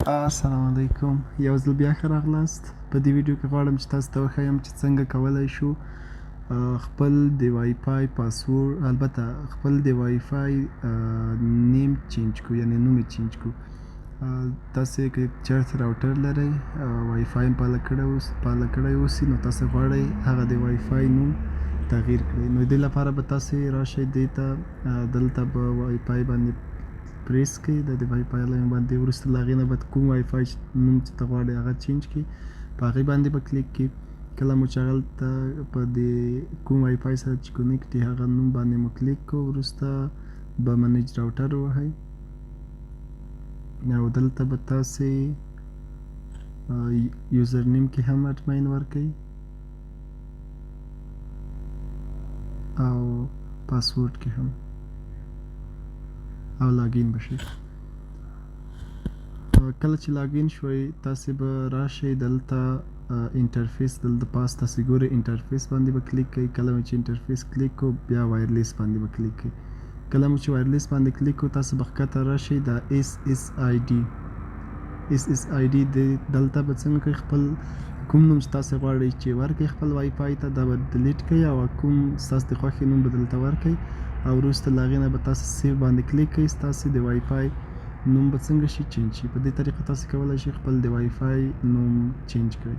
السلام علیکم، یو ځل بیا ښه راغلاست. په دې ویډیو کې غواړم چې تاسو ته وښیم چې څنګه کولی شو خپل د وای فای پاسورډ، البته خپل د وای فای نیم چینج کړو، یعنې نوم یې چینج کړو. تاسې که چېرته راوټر لرئ، وای فای پاله کړی اوسي، نو تاسې غواړئ هغه د وای فای نوم تغییر کړئ. نو دې لپاره به تاسې راشئ دې ته، دلته به وای فای باندې پریس کړئ، د وای فای لاین باندې. وروسته له هغې نه به کوم وای فای نوم چې ته غواړئ هغه چینج کړئ، په هغې باندې به کلیک کړئ. کله مو چې هغلته په دې کوم وای فای سره چې کنیکټ وي هغه نوم باندې مو کلیک کړو، وروسته به منیج راوټر ووهئ او دلته به تاسې یوزر نیم کې هم اډمین ورکړئ او پاسورډ کې هم، او لاګین بشئ. کله چې لاګین شوئ تاسې به راشئ دلته انټرفیس، دلته پاس تاسې ګورئ انټرفیس باندې به کلیک کړئ. کله مو چې انټرفیس کلیک کړو بیا وایرلیس باندې به کلیک کړئ. کله مو چې وایرلیس باندې کلیک کړو تاسې به ښکته راشئ د SSID دلته به څنګه کوئ، خپل کوم نوم چې تاسې غواړئ چې ورکړئ خپل وای فای ته دا به ډیلیټ کړئ او کوم ستاسو د خوښې نوم به دلته ورکړئ او وروسته له هغې نه به تاسې سیو باندې کلیک کړئ. ستاسې د وای فای نوم به څنګه شي، چینج شي. په دې طریقه تاسې کولی شئ خپل د وای فای نوم چینج کړئ.